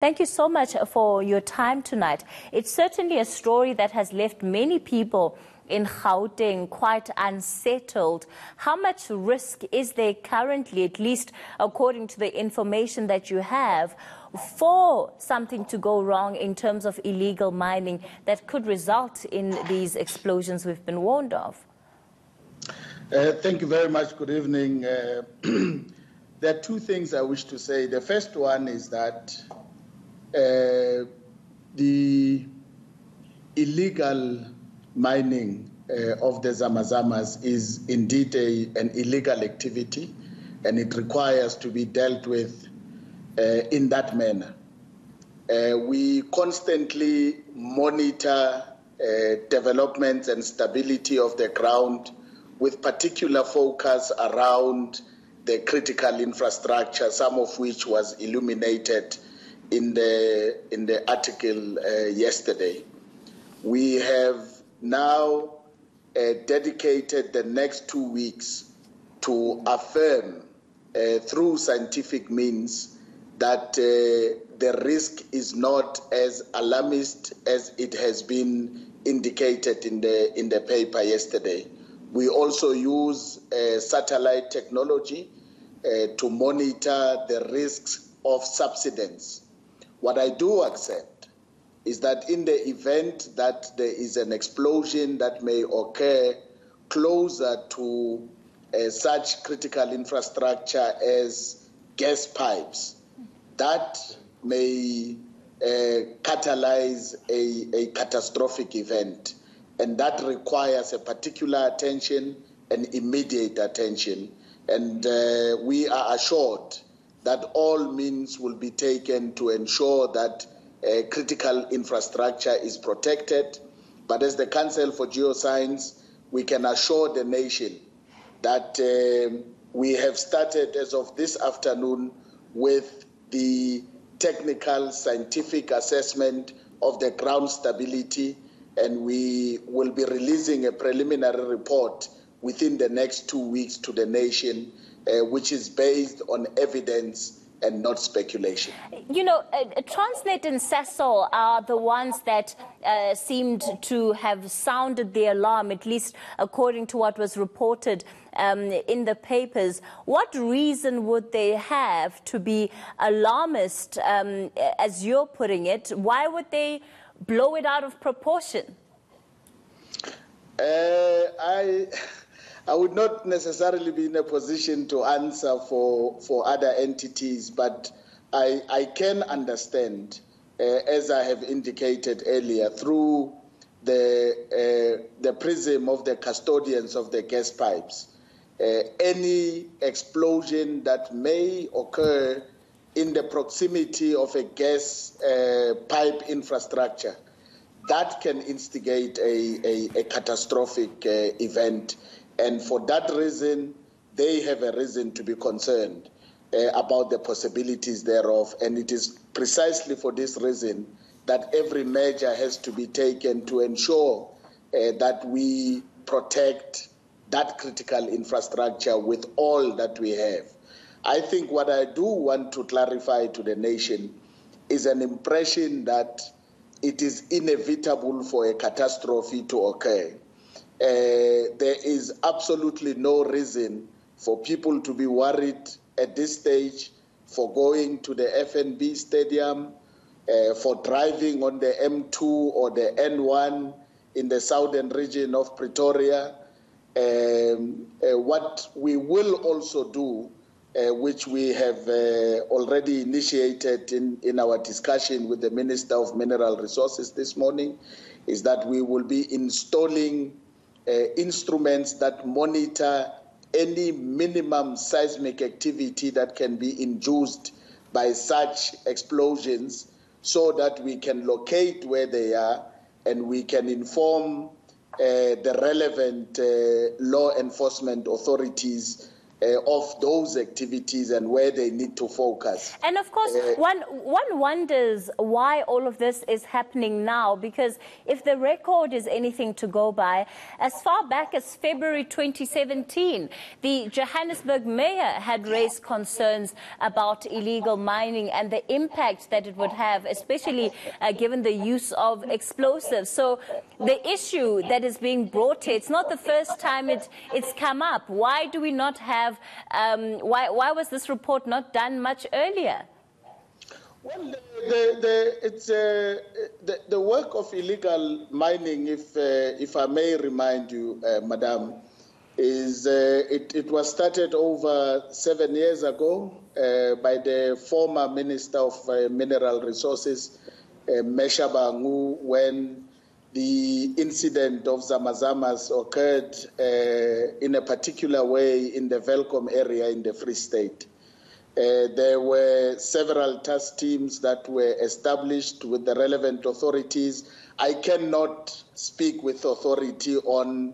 Thank you so much for your time tonight. It's certainly a story that has left many people in Gauteng quite unsettled. How much risk is there currently, at least according to the information that you have, for something to go wrong in terms of illegal mining that could result in these explosions we've been warned of? Thank you very much. Good evening. There are two things I wish to say. The first one is that the illegal mining of the Zamazamas is indeed an illegal activity, and it requires to be dealt with in that manner. We constantly monitor developments and stability of the ground with particular focus around the critical infrastructure, some of which was illuminated in the article yesterday. We have now dedicated the next 2 weeks to affirm through scientific means that the risk is not as alarmist as it has been indicated in the paper yesterday. We also use satellite technology to monitor the risks of subsidence. What I do accept is that in the event that there is an explosion that may occur closer to such critical infrastructure as gas pipes, that may catalyze a catastrophic event. And that requires a particular attention and immediate attention. And we are assured that all means will be taken to ensure that critical infrastructure is protected. But as the Council for Geoscience, we can assure the nation that we have started as of this afternoon with the technical scientific assessment of the ground stability, and we will be releasing a preliminary report within the next 2 weeks to the nation, which is based on evidence and not speculation. You know, Transnet and Sasol are the ones that seemed to have sounded the alarm, at least according to what was reported in the papers. What reason would they have to be alarmist, as you're putting it? Why would they blow it out of proportion? I would not necessarily be in a position to answer for other entities, but I can understand, as I have indicated earlier, through the prism of the custodians of the gas pipes, any explosion that may occur in the proximity of a gas pipe infrastructure, that can instigate a catastrophic event. And for that reason, they have a reason to be concerned about the possibilities thereof. And it is precisely for this reason that every measure has to be taken to ensure that we protect that critical infrastructure with all that we have. I think what I do want to clarify to the nation is an impression that it is inevitable for a catastrophe to occur. There is absolutely no reason for people to be worried at this stage for going to the FNB stadium, for driving on the M2 or the N1 in the southern region of Pretoria. What we will also do, which we have already initiated in our discussion with the Minister of Mineral Resources this morning, is that we will be installing instruments that monitor any minimum seismic activity that can be induced by such explosions, so that we can locate where they are and we can inform the relevant law enforcement authorities of those activities and where they need to focus. And of course, one wonders why all of this is happening now, because if the record is anything to go by, as far back as February 2017, the Johannesburg mayor had raised concerns about illegal mining and the impact that it would have, especially given the use of explosives. So the issue that is being brought here, it's not the first time it's come up. Why do we not have why was this report not done much earlier? Well, the work of illegal mining, if I may remind you, Madam, is it was started over 7 years ago by the former Minister of Mineral Resources, Mesha Bangu, when the incident of Zamazamas occurred in a particular way in the Velkom area in the Free State. There were several task teams that were established with the relevant authorities. I cannot speak with authority on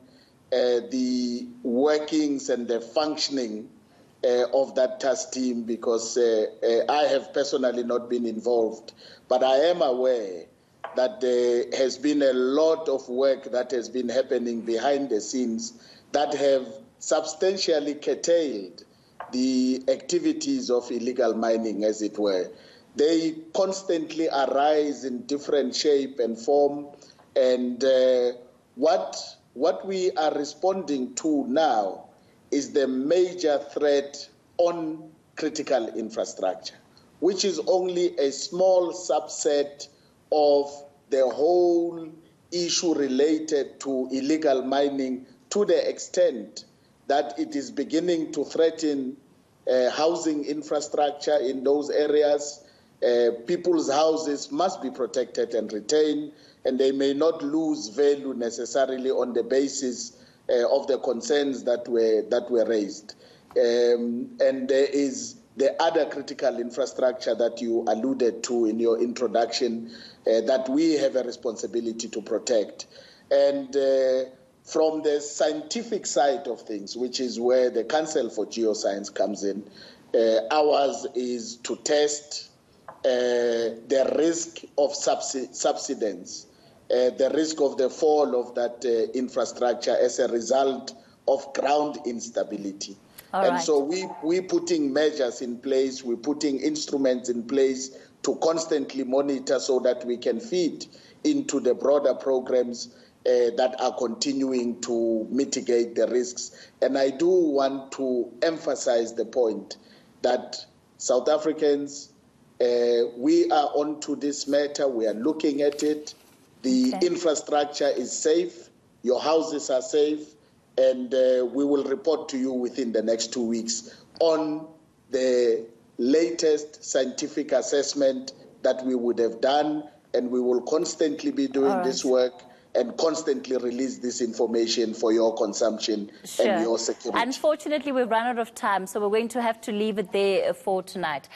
the workings and the functioning of that task team because I have personally not been involved, but I am aware that there has been a lot of work that has been happening behind the scenes that have substantially curtailed the activities of illegal mining, as it were. They constantly arise in different shape and form, and what we are responding to now is the major threat on critical infrastructure, which is only a small subset of the whole issue related to illegal mining, to the extent that it is beginning to threaten housing infrastructure in those areas. People's houses must be protected and retained, and they may not lose value necessarily on the basis of the concerns that were raised. And there is the other critical infrastructure that you alluded to in your introduction that we have a responsibility to protect. And from the scientific side of things, which is where the Council for Geoscience comes in, ours is to test the risk of subsidence, the risk of the fall of that infrastructure as a result of ground instability. And so we're putting measures in place, we're putting instruments in place to constantly monitor so that we can feed into the broader programs that are continuing to mitigate the risks. And I do want to emphasize the point that South Africans, we are onto this matter, we are looking at it. The infrastructure is safe, your houses are safe, and we will report to you within the next 2 weeks on the latest scientific assessment that we would have done, and we will constantly be doing this work and constantly release this information for your consumption and your security. Unfortunately, we've run out of time, so we're going to have to leave it there for tonight.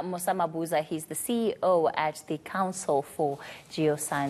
Musa Mabuza, he's the CEO at the Council for Geoscience.